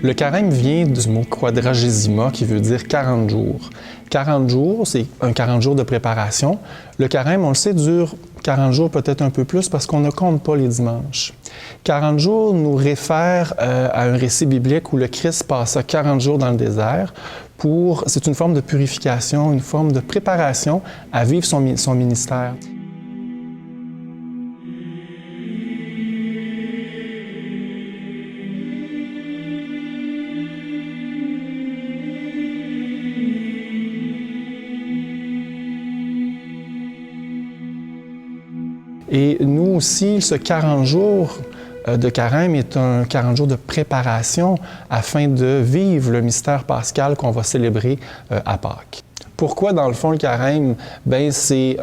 Le carême vient du mot quadragesima qui veut dire 40 jours. 40 jours, c'est un 40 jours de préparation. Le carême, on le sait, dure 40 jours, peut-être un peu plus, parce qu'on ne compte pas les dimanches. 40 jours nous réfère à un récit biblique où le Christ passa 40 jours dans le désert. C'est une forme de purification, une forme de préparation à vivre son ministère. Et nous aussi, ce 40 jours de carême est un 40 jours de préparation afin de vivre le mystère pascal qu'on va célébrer à Pâques. Pourquoi, dans le fond, le carême? Bien, c'est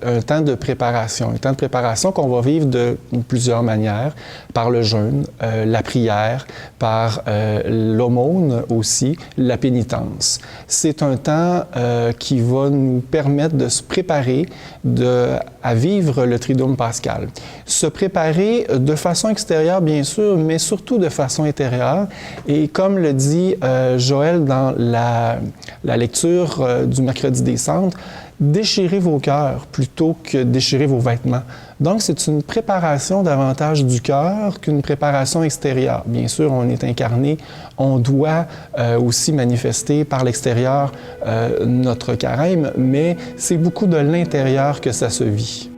un temps de préparation. Un temps de préparation qu'on va vivre de plusieurs manières, par le jeûne, la prière, par l'aumône aussi, la pénitence. C'est un temps qui va nous permettre de se préparer à vivre le Triduum pascal. Se préparer de façon extérieure, bien sûr, mais surtout de façon intérieure. Et comme le dit Joël dans la lecture du mercredi des Cendres, déchirez vos cœurs plutôt que déchirer vos vêtements. Donc, c'est une préparation davantage du cœur qu'une préparation extérieure. Bien sûr, on est incarné, on doit aussi manifester par l'extérieur notre carême, mais c'est beaucoup de l'intérieur que ça se vit.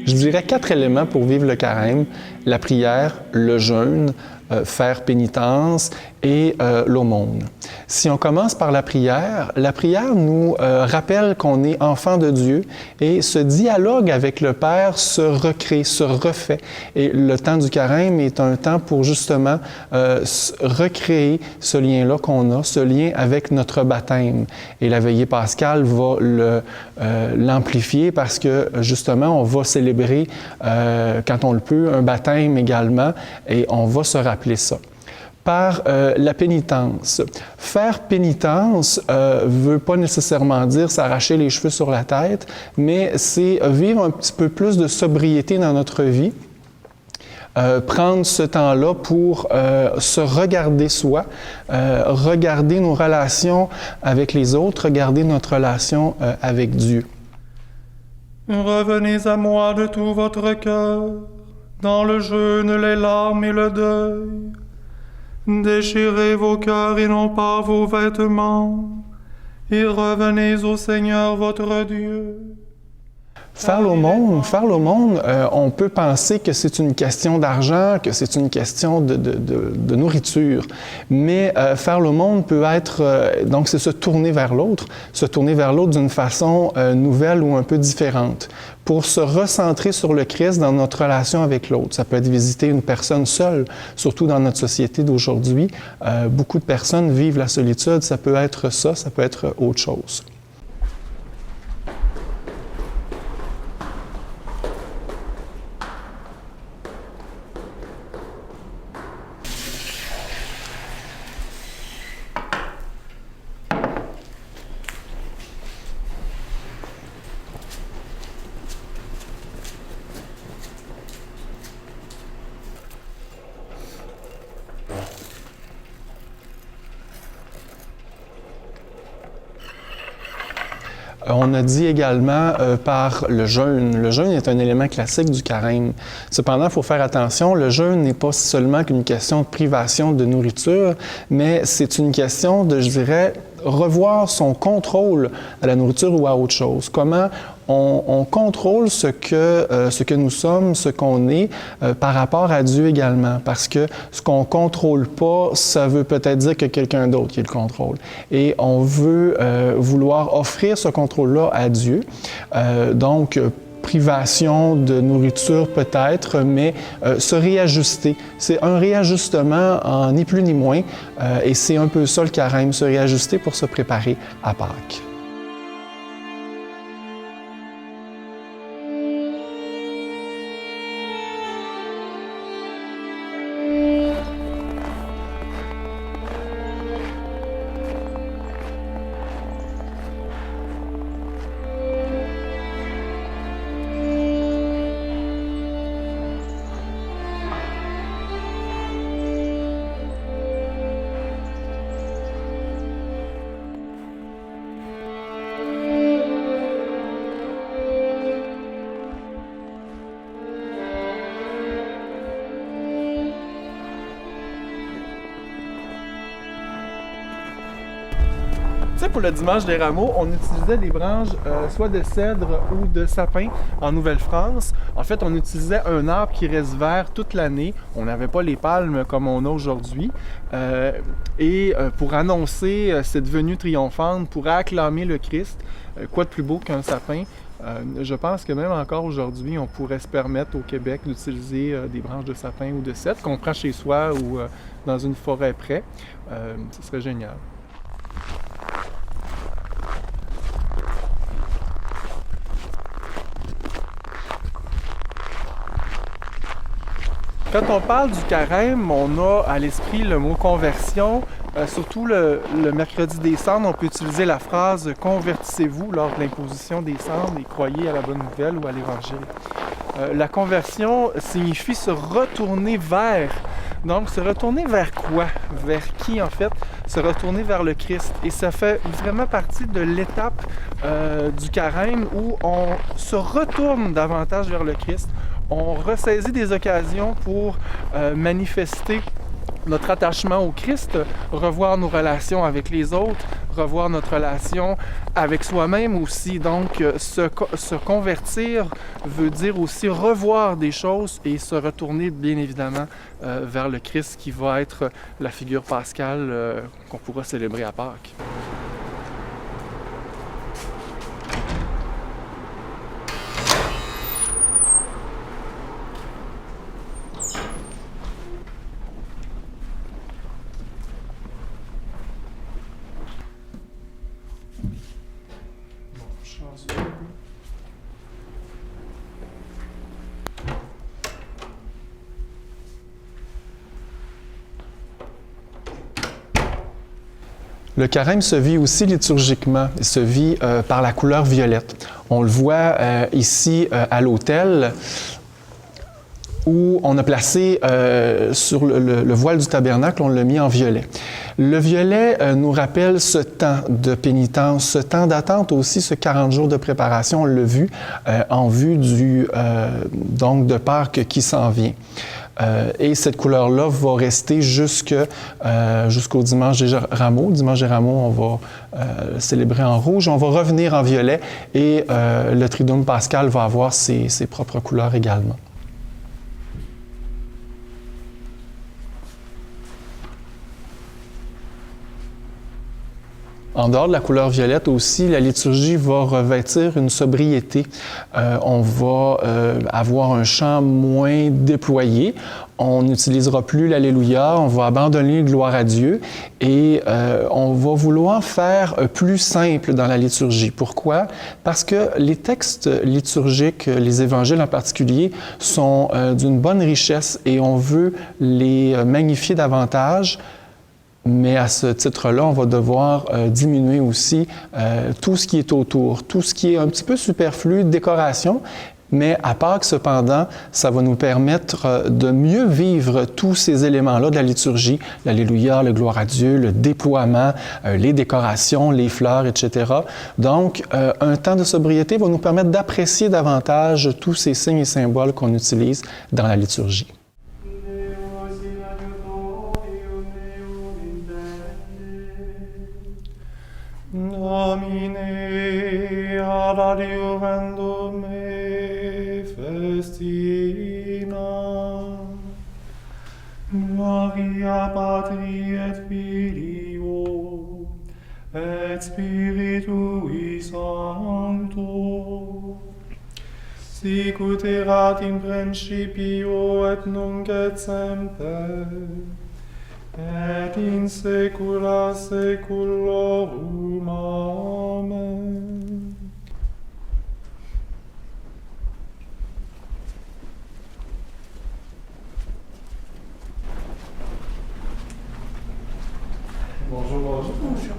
Je dirais 4 éléments pour vivre le carême: la prière, le jeûne, faire pénitence et l'aumône. Si on commence par la prière nous rappelle qu'on est enfant de Dieu et ce dialogue avec le Père se recrée, se refait. Et le temps du carême est un temps pour justement recréer ce lien-là qu'on a, ce lien avec notre baptême. Et la veillée pascale va l'amplifier parce que justement, on va célébrer, quand on le peut, un baptême également et on va se rappeler ça. Par la pénitence. Faire pénitence veut pas nécessairement dire s'arracher les cheveux sur la tête, mais c'est vivre un petit peu plus de sobriété dans notre vie. Prendre ce temps-là pour se regarder soi, regarder nos relations avec les autres, regarder notre relation avec Dieu. Revenez à moi de tout votre cœur, dans le jeûne, les larmes et le deuil. Déchirez vos cœurs et non pas vos vêtements, et revenez au Seigneur votre Dieu. Faire l'aumône, on peut penser que c'est une question d'argent, que c'est une question de nourriture. Mais faire l'aumône peut être, donc c'est se tourner vers l'autre d'une façon nouvelle ou un peu différente, pour se recentrer sur le Christ dans notre relation avec l'autre. Ça peut être visiter une personne seule, surtout dans notre société d'aujourd'hui. Beaucoup de personnes vivent la solitude, ça peut être ça, ça peut être autre chose. On a dit également par le jeûne. Le jeûne est un élément classique du carême. Cependant, il faut faire attention, le jeûne n'est pas seulement qu'une question de privation de nourriture, mais c'est une question de, je dirais, revoir son contrôle à la nourriture ou à autre chose. Comment on contrôle ce que nous sommes, ce qu'on est, par rapport à Dieu également. Parce que ce qu'on ne contrôle pas, ça veut peut-être dire que quelqu'un d'autre qui le contrôle. Et on veut vouloir offrir ce contrôle-là à Dieu. Donc, privation de nourriture peut-être, mais se réajuster. C'est un réajustement en ni plus ni moins, et c'est un peu ça le carême, se réajuster pour se préparer à Pâques. Tu sais, pour le dimanche des rameaux, on utilisait des branches soit de cèdre ou de sapin en Nouvelle-France. En fait, on utilisait un arbre qui reste vert toute l'année. On n'avait pas les palmes comme on a aujourd'hui. Pour annoncer cette venue triomphante, pour acclamer le Christ, quoi de plus beau qu'un sapin? Je pense que même encore aujourd'hui, on pourrait se permettre au Québec d'utiliser des branches de sapin ou de cèdre qu'on prend chez soi ou dans une forêt près. Ce serait génial. Quand on parle du carême, on a à l'esprit le mot conversion. Surtout le mercredi des cendres, on peut utiliser la phrase « Convertissez-vous » lors de l'imposition des cendres et croyez à la bonne nouvelle ou à l'Évangile. La conversion signifie se retourner vers. Donc, se retourner vers quoi? Vers qui, en fait? Se retourner vers le Christ. Et ça fait vraiment partie de l'étape du carême où on se retourne davantage vers le Christ. On ressaisit des occasions pour manifester notre attachement au Christ, revoir nos relations avec les autres, revoir notre relation avec soi-même aussi. Donc, se convertir veut dire aussi revoir des choses et se retourner, bien évidemment, vers le Christ qui va être la figure pascale qu'on pourra célébrer à Pâques. Le carême se vit aussi liturgiquement, il se vit par la couleur violette. On le voit ici à l'autel où on a placé sur le voile du tabernacle, on l'a mis en violet. Le violet nous rappelle ce temps de pénitence, ce temps d'attente aussi, ce 40 jours de préparation, on l'a vu en vue donc de Pâques qui s'en vient. Et cette couleur-là va rester jusqu'au dimanche des rameaux. Dimanche des rameaux, on va célébrer en rouge. On va revenir en violet et le Triduum pascal va avoir ses propres couleurs également. En dehors de la couleur violette aussi, la liturgie va revêtir une sobriété. On va avoir un chant moins déployé. On n'utilisera plus l'Alléluia, on va abandonner gloire à Dieu et on va vouloir faire plus simple dans la liturgie. Pourquoi? Parce que les textes liturgiques, les évangiles en particulier, sont d'une bonne richesse et on veut les magnifier davantage. Mais à ce titre-là, on va devoir diminuer aussi tout ce qui est autour, tout ce qui est un petit peu superflu, décoration. Mais à Pâques, cependant, ça va nous permettre de mieux vivre tous ces éléments-là de la liturgie, l'Alléluia, le gloire à Dieu, le déploiement, les décorations, les fleurs, etc. Donc, un temps de sobriété va nous permettre d'apprécier davantage tous ces signes et symboles qu'on utilise dans la liturgie. Domine ad adiuvendum me festina. Gloria Patri et Filio et Spiritui Sancto. Sicut erat in principio et nunc et semper et in saecula saeculorum. Amen. Bonjour, bonjour. Bonjour,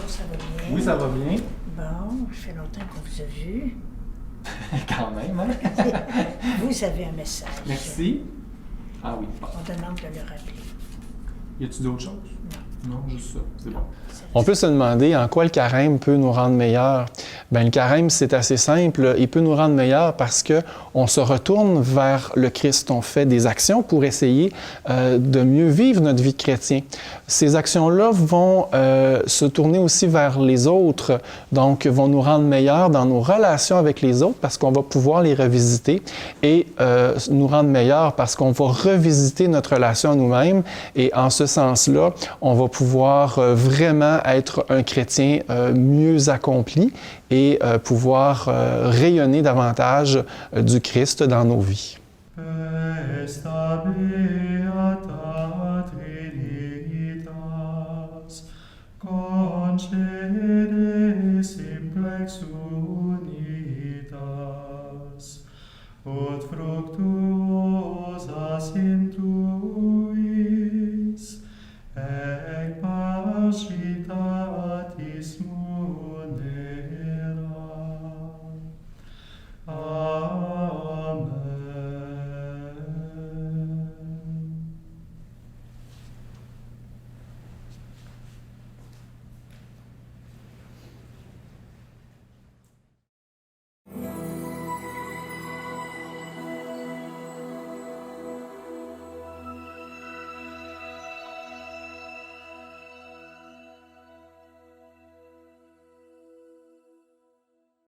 ça va bien? Oui, ça va bien. Bon, ça fait longtemps qu'on vous a vu. Quand même, hein? Vous avez un message. Merci. Ah oui. On demande de le rappeler. Y a-t-il d'autres choses? Non. Non, juste ça, c'est bon. On peut se demander en quoi le carême peut nous rendre meilleurs. Bien, le carême, c'est assez simple. Il peut nous rendre meilleurs parce qu'on se retourne vers le Christ. On fait des actions pour essayer de mieux vivre notre vie de chrétien. Ces actions-là vont se tourner aussi vers les autres, donc vont nous rendre meilleurs dans nos relations avec les autres parce qu'on va pouvoir les revisiter et nous rendre meilleurs parce qu'on va revisiter notre relation à nous-mêmes et en ce sens-là, on va pouvoir vraiment être un chrétien mieux accompli et pouvoir rayonner davantage du Christ dans nos vies. Esta beata trinitas, concede simplex unitas, ut fructus